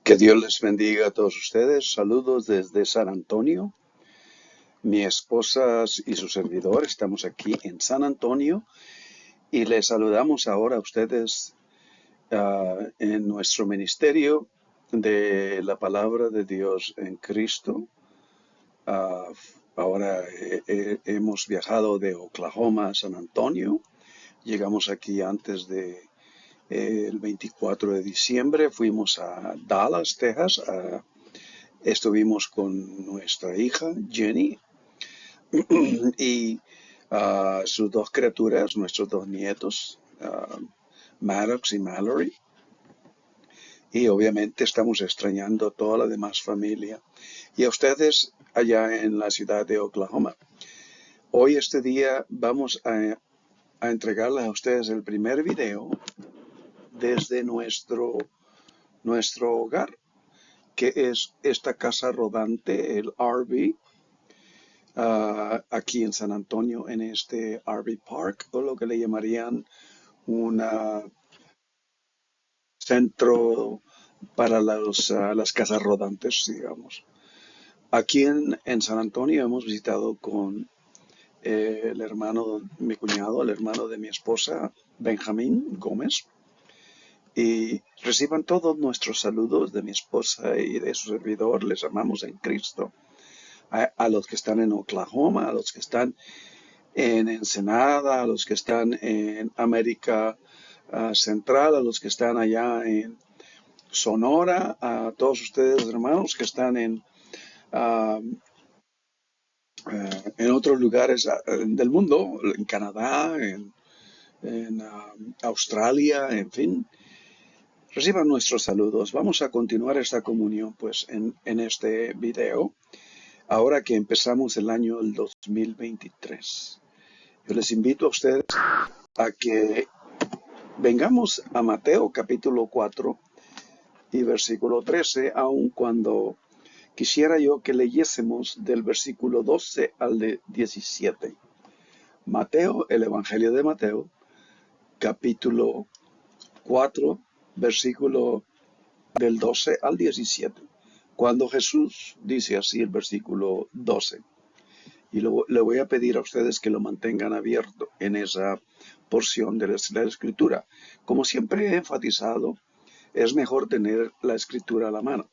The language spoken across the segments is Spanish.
Que Dios les bendiga a todos ustedes. Saludos desde San Antonio. Mi esposa y su servidor estamos aquí en San Antonio y les saludamos ahora a ustedes en nuestro ministerio de la palabra de Dios en Cristo. Ah, Ahora hemos viajado de Oklahoma a San Antonio. Llegamos aquí antes de el 24 de diciembre. Fuimos a Dallas, Texas, estuvimos con nuestra hija Jenny y sus dos criaturas, nuestros dos nietos, Maddox y Mallory. Y obviamente estamos extrañando a toda la demás familia. Y a ustedes allá en la ciudad de Oklahoma. Hoy este día vamos a entregarles a ustedes el primer video desde nuestro hogar, que es esta casa rodante, el RV, aquí en San Antonio, en este RV Park, o lo que le llamarían un centro para las casas rodantes, digamos. Aquí en San Antonio hemos visitado con el hermano, mi cuñado, el hermano de mi esposa, Benjamín Gómez, y reciban todos nuestros saludos de mi esposa y de su servidor. Les amamos en Cristo. A los que están en Oklahoma, a los que están en Ensenada, a los que están en América Central, a los que están allá en Sonora, a todos ustedes hermanos que están en otros lugares del mundo, en Canadá, en Australia, en fin. Reciban nuestros saludos. Vamos a continuar esta comunión pues en este video, ahora que empezamos el año 2023. Yo les invito a ustedes a que vengamos a Mateo capítulo 4 y versículo 13, aun cuando quisiera yo que leyésemos del versículo 12 al 17. Mateo, el Evangelio de Mateo, capítulo 4, versículo del 12 al 17. Cuando Jesús dice así el versículo 12, y le voy a pedir a ustedes que lo mantengan abierto en esa porción de la Escritura. Como siempre he enfatizado, es mejor tener la Escritura a la mano.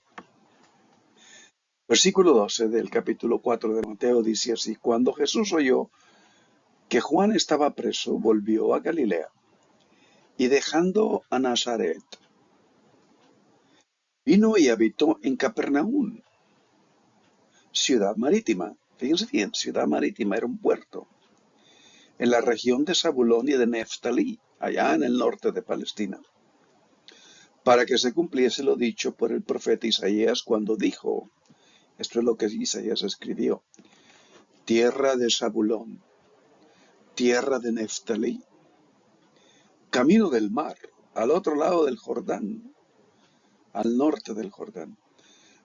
Versículo 12 del capítulo 4 de Mateo dice así: Cuando Jesús oyó que Juan estaba preso, volvió a Galilea, y dejando a Nazaret, vino y habitó en Capernaum, ciudad marítima. Fíjense bien, ciudad marítima, era un puerto, en la región de Zabulón y de Neftalí, allá en el norte de Palestina, para que se cumpliese lo dicho por el profeta Isaías cuando dijo, esto es lo que Isaías escribió: tierra de Zabulón, tierra de Neftalí, camino del mar, al otro lado del Jordán, al norte del Jordán,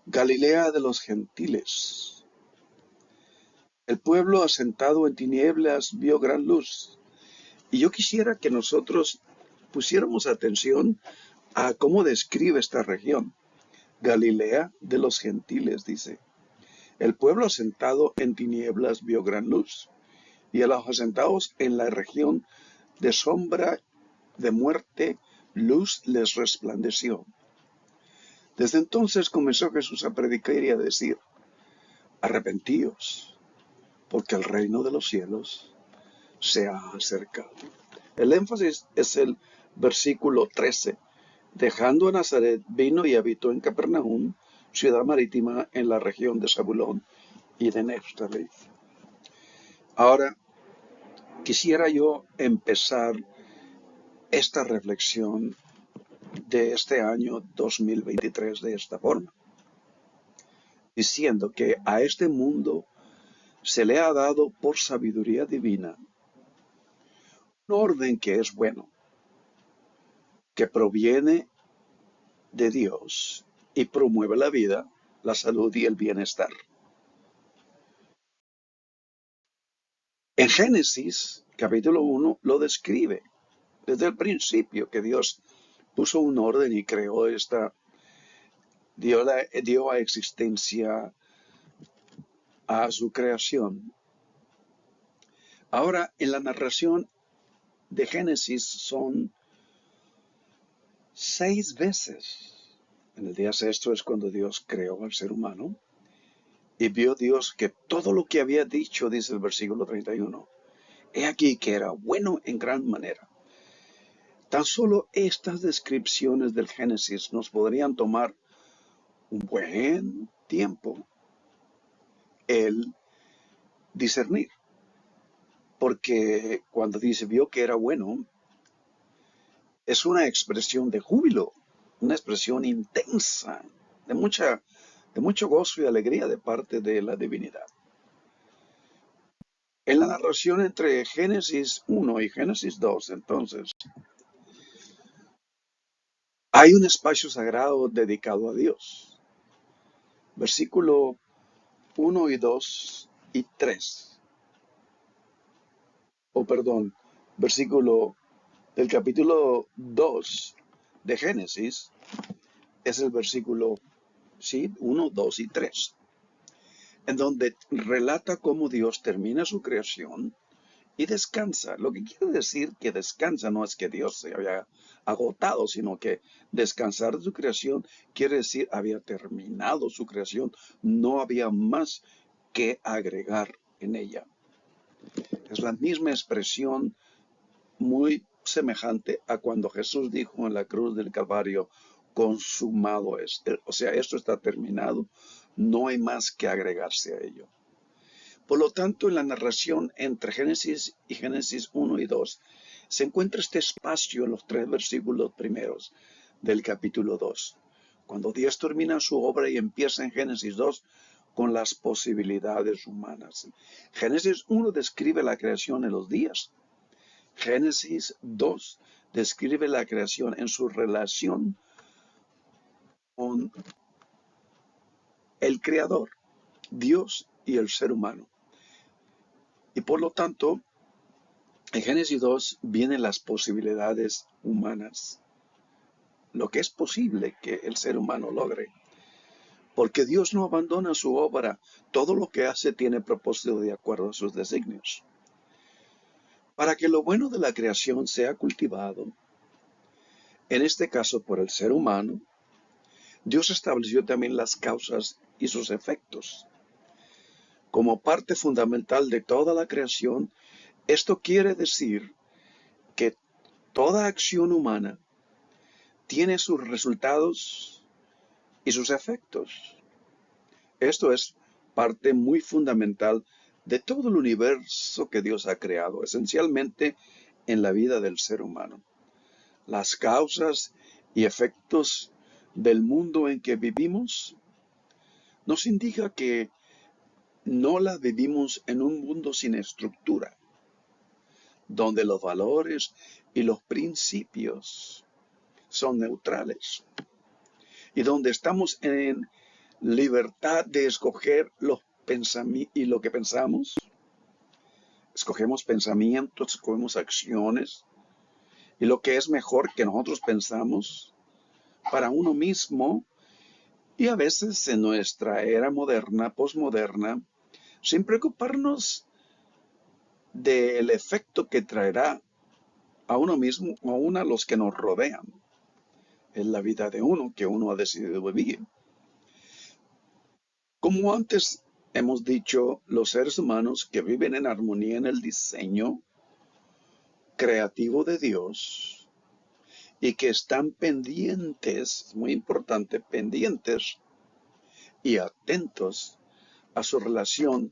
Galilea de los gentiles. El pueblo asentado en tinieblas vio gran luz. Y yo quisiera que nosotros pusiéramos atención a cómo describe esta región. Galilea de los gentiles, dice. El pueblo asentado en tinieblas vio gran luz. Y a los asentados en la región de sombra de muerte, luz les resplandeció. Desde entonces comenzó Jesús a predicar y a decir: arrepentíos, porque el reino de los cielos se ha acercado. El énfasis es el versículo 13. Dejando a Nazaret, vino y habitó en Capernaum, ciudad marítima en la región de Zabulón y de Neftalí. Ahora, quisiera yo empezar esta reflexión de este año 2023 de esta forma, diciendo que a este mundo se le ha dado por sabiduría divina un orden que es bueno, que proviene de Dios y promueve la vida, la salud y el bienestar. En Génesis, capítulo 1, lo describe desde el principio, que Dios puso un orden y creó dio a existencia a su creación. Ahora, en la narración de Génesis son 6 veces. En el día sexto es cuando Dios creó al ser humano. Y vio Dios que todo lo que había dicho, dice el versículo 31, he aquí que era bueno en gran manera. Tan solo estas descripciones del Génesis nos podrían tomar un buen tiempo el discernir. Porque cuando dice vio que era bueno, es una expresión de júbilo, una expresión intensa, de mucho gozo y alegría de parte de la divinidad. En la narración entre Génesis 1 y Génesis 2, entonces, hay un espacio sagrado dedicado a Dios. Versículo 1 y 2 y 3. Versículo del capítulo 2 de Génesis es el versículo, sí, 1, 2 y 3, en donde relata cómo Dios termina su creación y descansa. Lo que quiere decir que descansa no es que Dios se había agotado, sino que descansar de su creación quiere decir había terminado su creación, no había más que agregar en ella. Es la misma expresión muy semejante a cuando Jesús dijo en la cruz del Calvario, consumado es. O sea, esto está terminado, no hay más que agregarse a ello. Por lo tanto, en la narración entre Génesis y Génesis 1 y 2, se encuentra este espacio en los 3 versículos primeros del capítulo 2, cuando Dios termina su obra y empieza en Génesis 2 con las posibilidades humanas. Génesis 1 describe la creación en los días. Génesis 2 describe la creación en su relación con el Creador, Dios y el ser humano. Y por lo tanto, en Génesis 2 vienen las posibilidades humanas, lo que es posible que el ser humano logre. Porque Dios no abandona su obra, todo lo que hace tiene propósito de acuerdo a sus designios. Para que lo bueno de la creación sea cultivado, en este caso por el ser humano, Dios estableció también las causas y sus efectos. Como parte fundamental de toda la creación, esto quiere decir que toda acción humana tiene sus resultados y sus efectos. Esto es parte muy fundamental de todo el universo que Dios ha creado, esencialmente en la vida del ser humano. Las causas y efectos del mundo en que vivimos nos indica que no la vivimos en un mundo sin estructura, donde los valores y los principios son neutrales y donde estamos en libertad de escoger y lo que pensamos. Escogemos pensamientos, escogemos acciones y lo que es mejor que nosotros pensamos para uno mismo. Y a veces en nuestra era moderna, posmoderna, sin preocuparnos del efecto que traerá a uno mismo o aún a los que nos rodean en la vida de uno que uno ha decidido vivir. Como antes hemos dicho, los seres humanos que viven en armonía en el diseño creativo de Dios y que están pendientes, muy importante, pendientes y atentos a su relación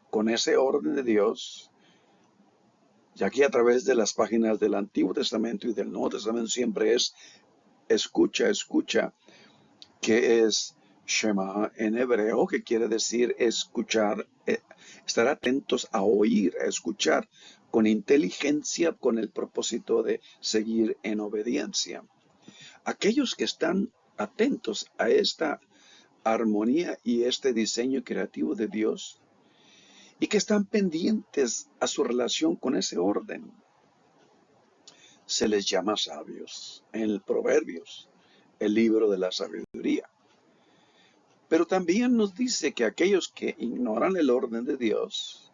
con ese orden de Dios, y aquí a través de las páginas del Antiguo Testamento y del Nuevo Testamento siempre es escucha, escucha, que es Shema en hebreo, que quiere decir escuchar, estar atentos a oír, a escuchar con inteligencia, con el propósito de seguir en obediencia. Aquellos que están atentos a esta armonía y este diseño creativo de Dios y que están pendientes a su relación con ese orden, se les llama sabios en el Proverbios, el libro de la sabiduría. Pero también nos dice que aquellos que ignoran el orden de Dios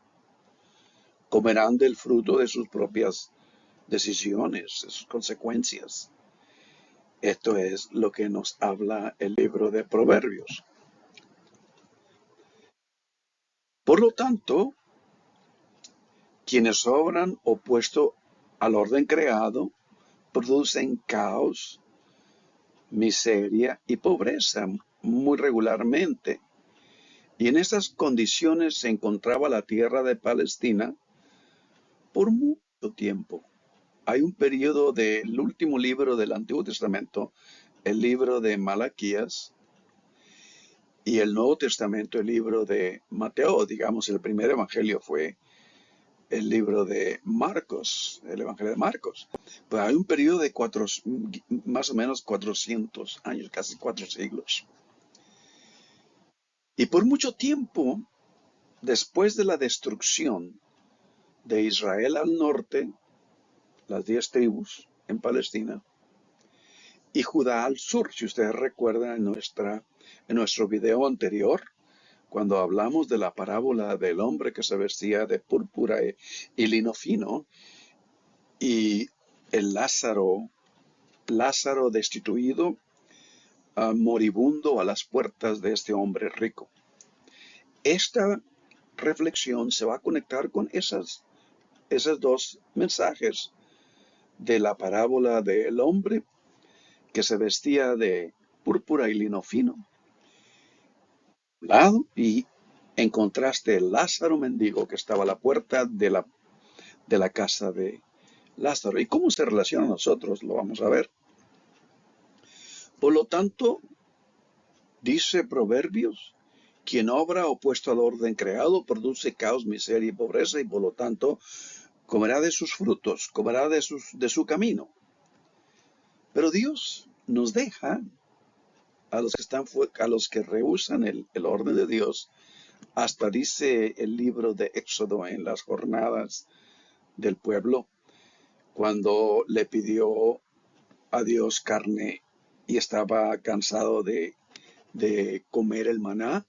comerán del fruto de sus propias decisiones, de sus consecuencias. Esto es lo que nos habla el libro de Proverbios. Por lo tanto, quienes obran opuesto al orden creado producen caos, miseria y pobreza muy regularmente. Y en estas condiciones se encontraba la tierra de Palestina por mucho tiempo. Hay un periodo del último libro del Antiguo Testamento, el libro de Malaquías, y el Nuevo Testamento, el libro de Mateo. Digamos, el primer evangelio fue el libro de Marcos, el evangelio de Marcos. Pues hay un periodo de más o menos 400 años, casi 4 siglos. Y por mucho tiempo, después de la destrucción de Israel al norte, las 10 tribus en Palestina, y Judá al sur, si ustedes recuerdan en nuestro video anterior, cuando hablamos de la parábola del hombre que se vestía de púrpura y lino fino, y el Lázaro destituido, moribundo a las puertas de este hombre rico. Esta reflexión se va a conectar con esos dos mensajes de la parábola del hombre que se vestía de púrpura y lino fino, lado, y en contraste el Lázaro mendigo que estaba a la puerta de la casa de Lázaro. ¿Y cómo se relaciona a nosotros? Lo vamos a ver. Por lo tanto, dice Proverbios, quien obra opuesto al orden creado produce caos, miseria y pobreza, y por lo tanto comerá de sus frutos, comerá de su camino. Pero Dios nos deja a los que rehusan el orden de Dios. Hasta dice el libro de Éxodo en las jornadas del pueblo, cuando le pidió a Dios carne y estaba cansado de comer el maná,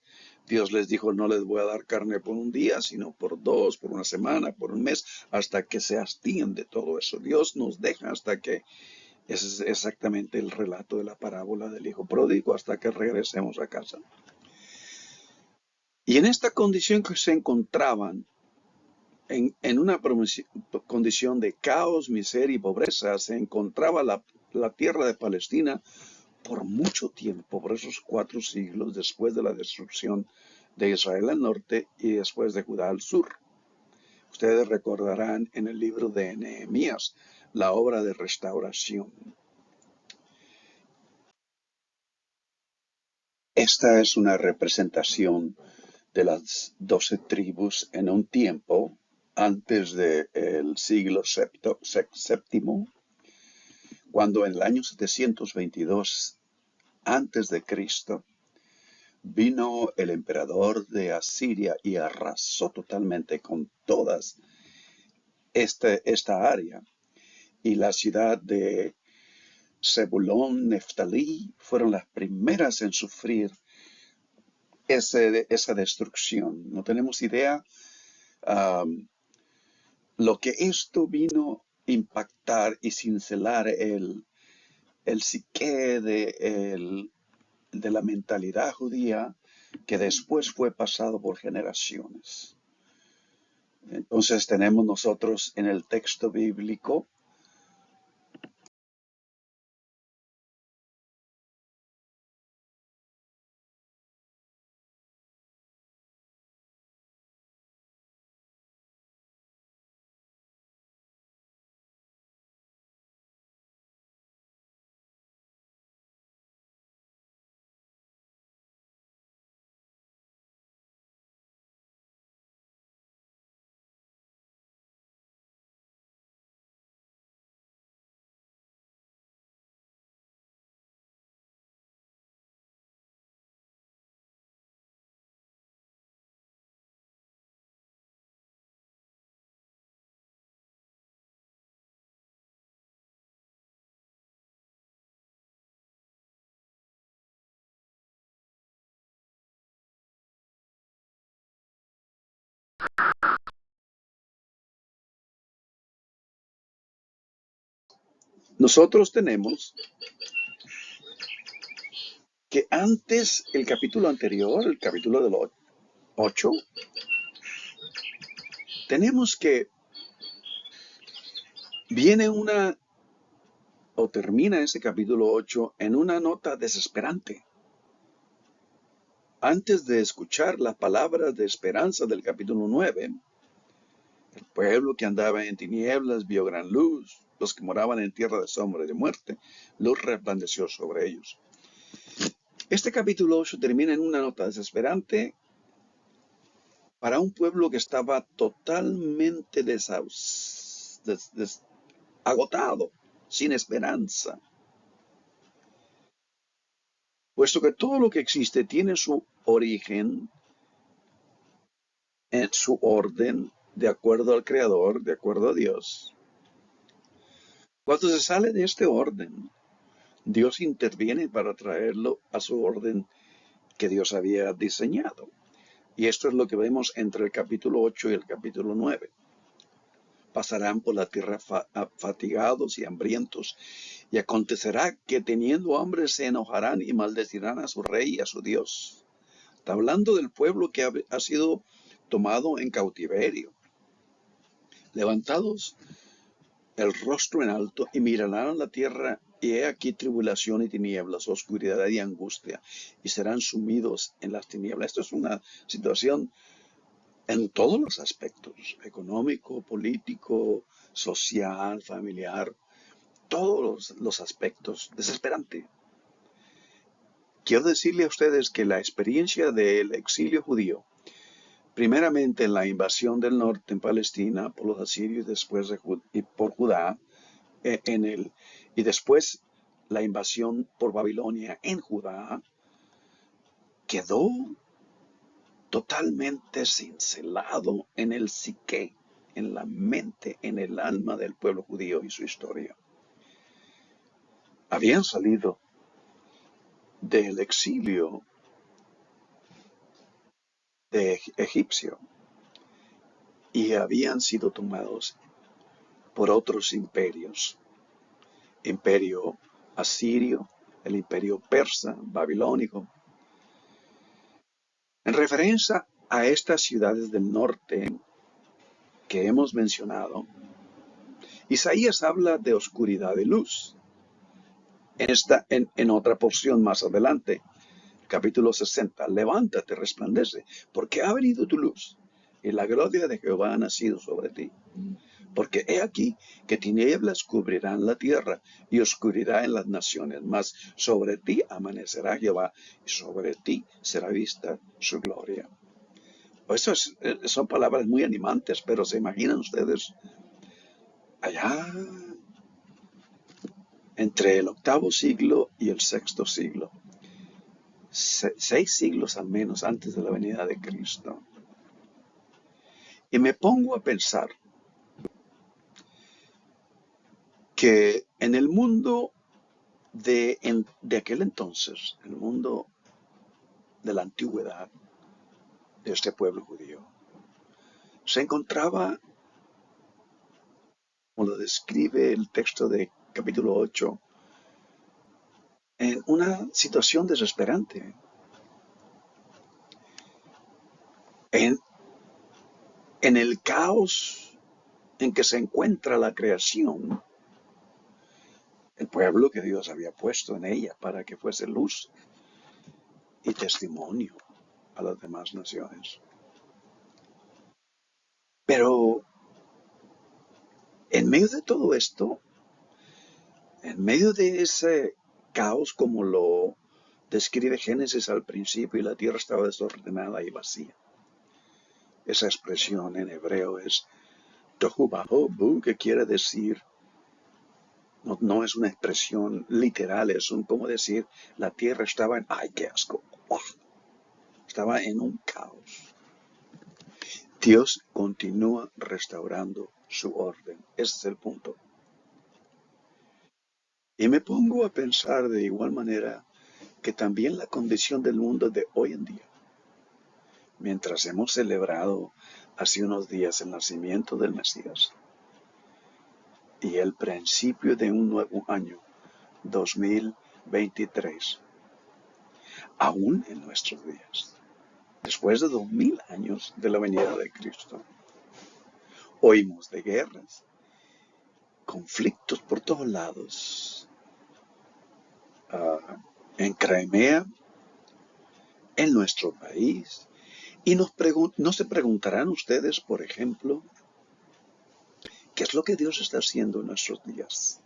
Dios les dijo, no les voy a dar carne por un día, sino por 2, por una semana, por un mes, hasta que se hastíen de todo eso. Dios nos deja hasta que, ese es exactamente el relato de la parábola del hijo pródigo, hasta que regresemos a casa. Y en esta condición que se encontraban, en una condición de caos, miseria y pobreza, se encontraba la tierra de Palestina por mucho tiempo, por esos 4 siglos después de la destrucción de Israel al norte y después de Judá al sur. Ustedes recordarán en el libro de Nehemías la obra de restauración. Esta es una representación de las 12 tribus en un tiempo antes del siglo VII, cuando en el año 722 antes de Cristo vino el emperador de Asiria y arrasó totalmente con todas esta área. Y la ciudad de Zebulón, Neftalí, fueron las primeras en sufrir esa destrucción. No tenemos idea lo que esto vino a impactar y cincelar el psique de la mentalidad judía que después fue pasado por generaciones. Entonces tenemos nosotros en el texto bíblico Nosotros tenemos que antes, el capítulo anterior, el capítulo del 8, tenemos que viene una, o termina ese capítulo 8 en una nota desesperante. Antes de escuchar las palabras de esperanza del capítulo 9, el pueblo que andaba en tinieblas vio gran luz, los que moraban en tierra de sombra y de muerte, luz resplandeció sobre ellos. Este capítulo 8 termina en una nota desesperante para un pueblo que estaba totalmente agotado, sin esperanza, puesto que todo lo que existe tiene su origen en su orden, de acuerdo al Creador, de acuerdo a Dios. Cuando se sale de este orden, Dios interviene para traerlo a su orden que Dios había diseñado. Y esto es lo que vemos entre el capítulo 8 y el capítulo 9. Pasarán por la tierra fatigados y hambrientos, y acontecerá que teniendo hambre se enojarán y maldecirán a su rey y a su Dios. Está hablando del pueblo que ha sido tomado en cautiverio. Levantados el rostro en alto y mirarán a la tierra, y he aquí tribulación y tinieblas, oscuridad y angustia, y serán sumidos en las tinieblas. Esto es una situación en todos los aspectos, económico, político, social, familiar, todos los aspectos, desesperante. Quiero decirle a ustedes que la experiencia del exilio judío, primeramente en la invasión del norte en Palestina por los asirios, después y por Judá, y después la invasión por Babilonia en Judá, quedó totalmente cincelado en el psique, en la mente, en el alma del pueblo judío y su historia. Habían salido del exilio de egipcio y habían sido tomados por otros imperios. Imperio asirio, el imperio persa, babilónico. En referencia a estas ciudades del norte que hemos mencionado, Isaías habla de oscuridad y luz. En otra porción más adelante, capítulo 60, levántate, resplandece, porque ha venido tu luz, y la gloria de Jehová ha nacido sobre ti. Porque he aquí que tinieblas cubrirán la tierra, y oscuridad en las naciones, mas sobre ti amanecerá Jehová, y sobre ti será vista su gloria. Son palabras muy animantes, pero ¿se imaginan ustedes allá entre el octavo siglo y el sexto siglo? 6 siglos al menos antes de la venida de Cristo. Y me pongo a pensar que en el mundo de aquel entonces, el mundo de la antigüedad de este pueblo judío, se encontraba, como lo describe el texto de capítulo 8, en una situación desesperante. En el caos en que se encuentra la creación, el pueblo que Dios había puesto en ella para que fuese luz y testimonio a las demás naciones. Pero en medio de todo esto, en medio de ese caos como lo describe Génesis al principio, y la tierra estaba desordenada y vacía. Esa expresión en hebreo es tohu vabohu, que quiere decir, no es una expresión literal, es como decir, la tierra estaba en, ¡ay, qué asco! ¡Uah! Estaba en un caos. Dios continúa restaurando su orden. Ese es el punto. Y me pongo a pensar de igual manera que también la condición del mundo de hoy en día, mientras hemos celebrado hace unos días el nacimiento del Mesías, y el principio de un nuevo año, 2023, aún en nuestros días, después de 2000 años de la venida de Cristo. Oímos de guerras, conflictos por todos lados, en Crimea, en nuestro país. Y no se preguntarán ustedes, por ejemplo, ¿qué es lo que Dios está haciendo en nuestros días?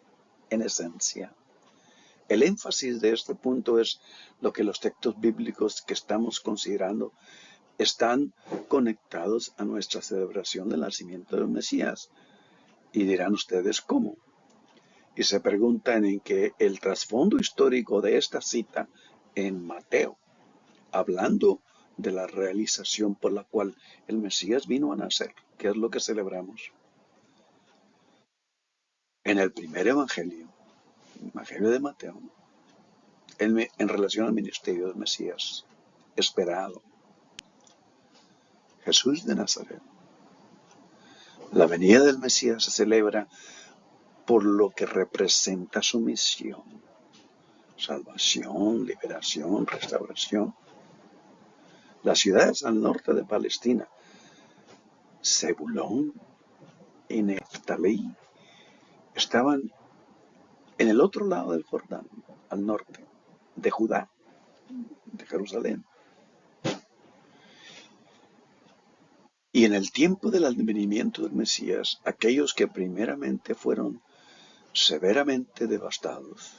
En esencia, el énfasis de este punto es lo que los textos bíblicos que estamos considerando están conectados a nuestra celebración del nacimiento del Mesías. Y dirán ustedes, ¿cómo? Y se preguntan en que el trasfondo histórico de esta cita en Mateo, hablando de la realización por la cual el Mesías vino a nacer, ¿qué es lo que celebramos? En el primer evangelio de Mateo, en relación al ministerio del Mesías esperado, Jesús de Nazaret, la venida del Mesías se celebra por lo que representa su misión: salvación, liberación, restauración. Las ciudades al norte de Palestina, Zebulón y Neftalí, estaban en el otro lado del Jordán, al norte de Judá, de Jerusalén. Y en el tiempo del advenimiento del Mesías, aquellos que primeramente fueron severamente devastados,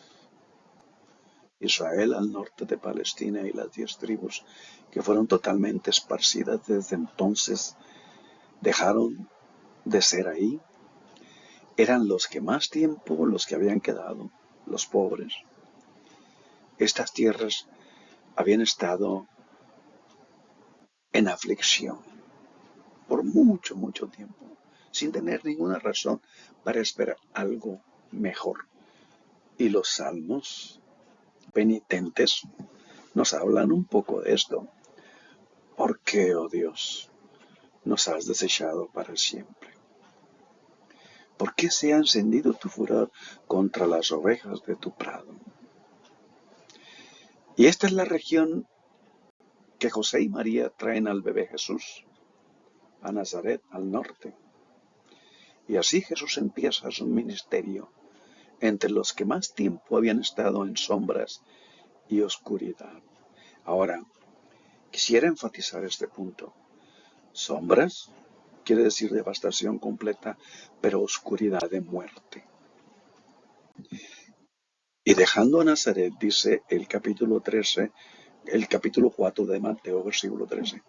Israel al norte de Palestina y las 10 tribus que fueron totalmente esparcidas desde entonces, dejaron de ser ahí. Eran los que más tiempo, los que habían quedado, los pobres. Estas tierras habían estado en aflicción por mucho, mucho tiempo, sin tener ninguna razón para esperar algo mejor. Y los salmos penitentes nos hablan un poco de esto. ¿Por qué, oh Dios, nos has desechado para siempre? ¿Por qué se ha encendido tu furor contra las ovejas de tu prado? Y esta es la región que José y María traen al bebé Jesús, a Nazaret, al norte. Y así Jesús empieza su ministerio entre los que más tiempo habían estado en sombras y oscuridad. Ahora, quisiera enfatizar este punto. Sombras quiere decir devastación completa, pero oscuridad de muerte. Y dejando a Nazaret, dice el capítulo 4 de Mateo, versículo 13.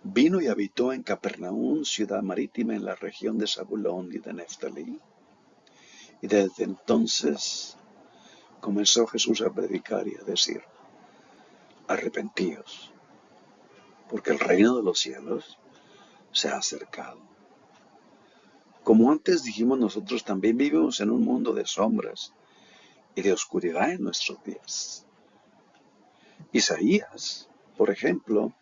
Vino y habitó en Capernaum, ciudad marítima en la región de Zabulón y de Neftalí. Y desde entonces comenzó Jesús a predicar y a decir: arrepentíos, porque el reino de los cielos se ha acercado. Como antes dijimos, nosotros también vivimos en un mundo de sombras y de oscuridad en nuestros días. Isaías, por ejemplo,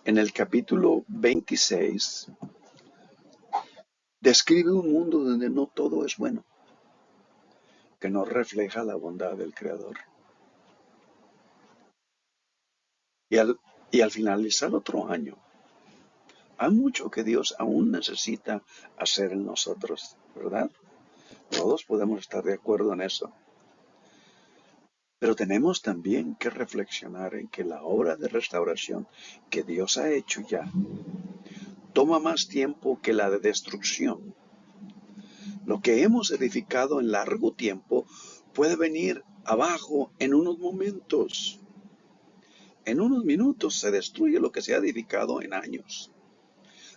en el capítulo 26, describe un mundo donde no todo es bueno, que no refleja la bondad del Creador. Y al finalizar otro año, hay mucho que Dios aún necesita hacer en nosotros, ¿verdad? Todos podemos estar de acuerdo en eso. Pero tenemos también que reflexionar en que la obra de restauración que Dios ha hecho ya toma más tiempo que la de destrucción. Lo que hemos edificado en largo tiempo puede venir abajo en unos momentos. En unos minutos se destruye lo que se ha edificado en años.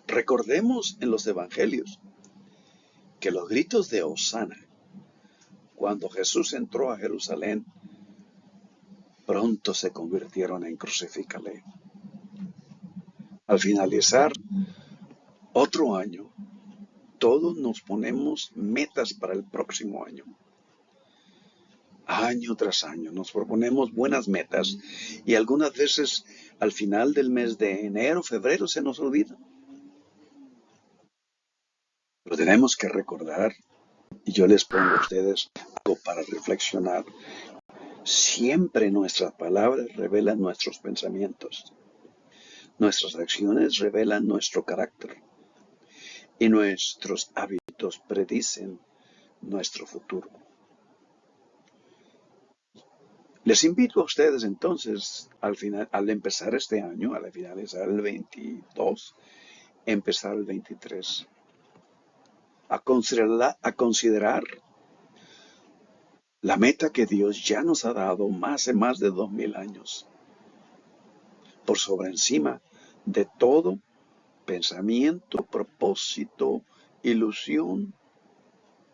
Recordemos en los evangelios que los gritos de Hosana, cuando Jesús entró a Jerusalén, pronto se convirtieron en crucifícale. Al finalizar otro año, todos nos ponemos metas para el próximo año. Año tras año nos proponemos buenas metas y algunas veces al final del mes de enero, febrero se nos olvida. Pero tenemos que recordar Y yo les pongo a ustedes algo para reflexionar. Siempre nuestras palabras revelan nuestros pensamientos. Nuestras acciones revelan nuestro carácter. Y nuestros hábitos predicen nuestro futuro. Les invito a ustedes entonces, al empezar este año, al finalizar el 22, empezar el 23, a considerar la meta que Dios ya nos ha dado hace más de 2000 años, por sobre encima de todo pensamiento, propósito, ilusión,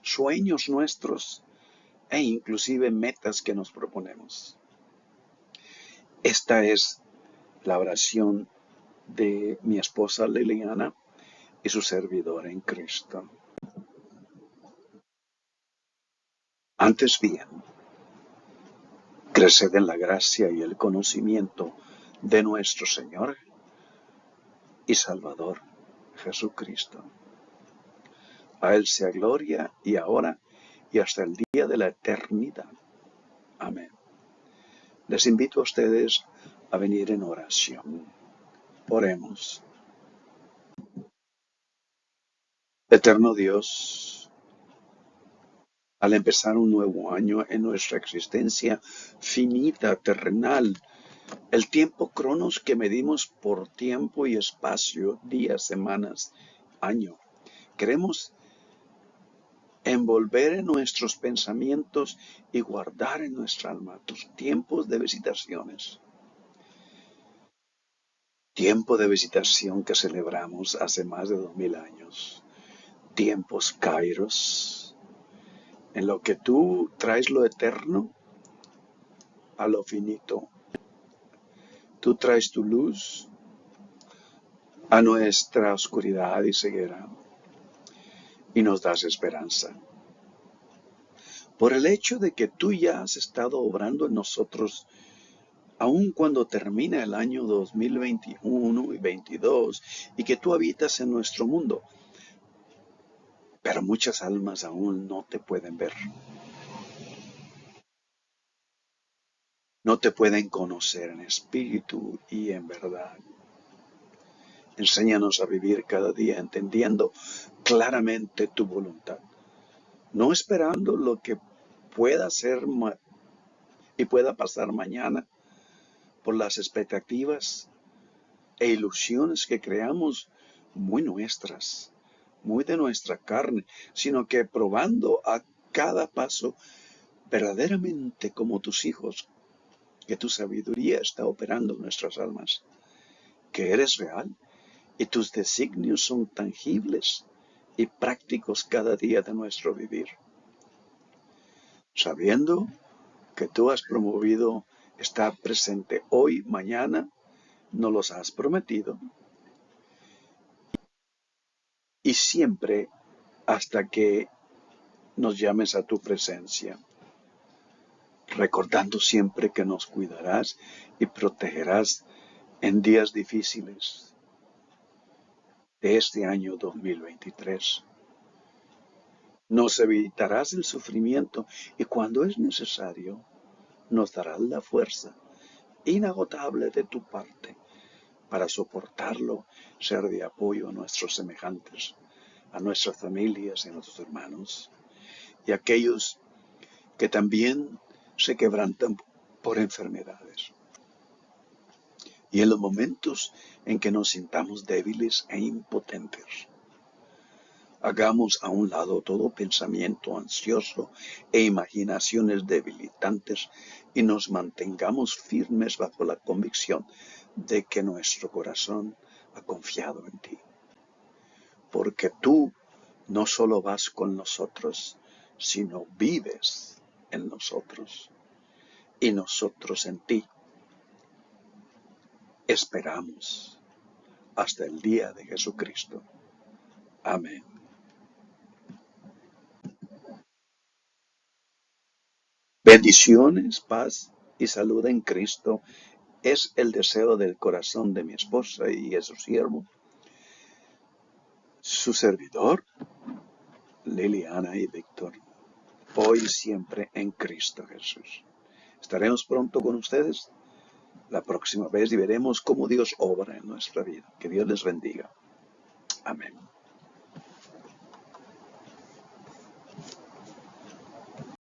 sueños nuestros e inclusive metas que nos proponemos. Esta es la oración de mi esposa Liliana y su servidor en Cristo. Antes bien, creced en la gracia y el conocimiento de nuestro Señor y Salvador Jesucristo. A Él sea gloria y ahora y hasta el día de la eternidad. Amén. Les invito a ustedes a venir en oración. Oremos. Eterno Dios, al empezar un nuevo año en nuestra existencia finita, terrenal, el tiempo cronos que medimos por tiempo y espacio, días, semanas, año, queremos envolver en nuestros pensamientos y guardar en nuestra alma tus tiempos de visitaciones. Tiempo de visitación que celebramos hace más de 2000 años. Tiempos kairos, en lo que tú traes lo eterno a lo finito. Tú traes tu luz a nuestra oscuridad y ceguera y nos das esperanza. Por el hecho de que tú ya has estado obrando en nosotros, aun cuando termina el año 2021 y 2022, y que tú habitas en nuestro mundo, pero muchas almas aún no te pueden ver. No te pueden conocer en espíritu y en verdad. Enséñanos a vivir cada día entendiendo claramente tu voluntad, no esperando lo que pueda ser y pueda pasar mañana por las expectativas e ilusiones que creamos muy nuestras, muy de nuestra carne, sino que probando a cada paso verdaderamente como tus hijos, que tu sabiduría está operando en nuestras almas, que eres real y tus designios son tangibles y prácticos cada día de nuestro vivir. Sabiendo que tú has promovido estar presente hoy, mañana, nos los has prometido, y siempre hasta que nos llames a tu presencia, recordando siempre que nos cuidarás y protegerás en días difíciles de este año 2023. Nos evitarás el sufrimiento y cuando es necesario, nos darás la fuerza inagotable de tu parte para soportarlo, ser de apoyo a nuestros semejantes, a nuestras familias y a nuestros hermanos, y a aquellos que también se quebrantan por enfermedades. Y en los momentos en que nos sintamos débiles e impotentes, hagamos a un lado todo pensamiento ansioso e imaginaciones debilitantes y nos mantengamos firmes bajo la convicción de que nuestro corazón ha confiado en ti. Porque tú no solo vas con nosotros, sino vives en nosotros y nosotros en ti. Esperamos hasta el día de Jesucristo. Amén. Bendiciones, paz y salud en Cristo es el deseo del corazón de mi esposa y de su siervo, su servidor, Liliana y Víctor. hoy y siempre en Cristo Jesús. Estaremos pronto con ustedes la próxima vez y veremos cómo Dios obra en nuestra vida. Que Dios les bendiga. Amén.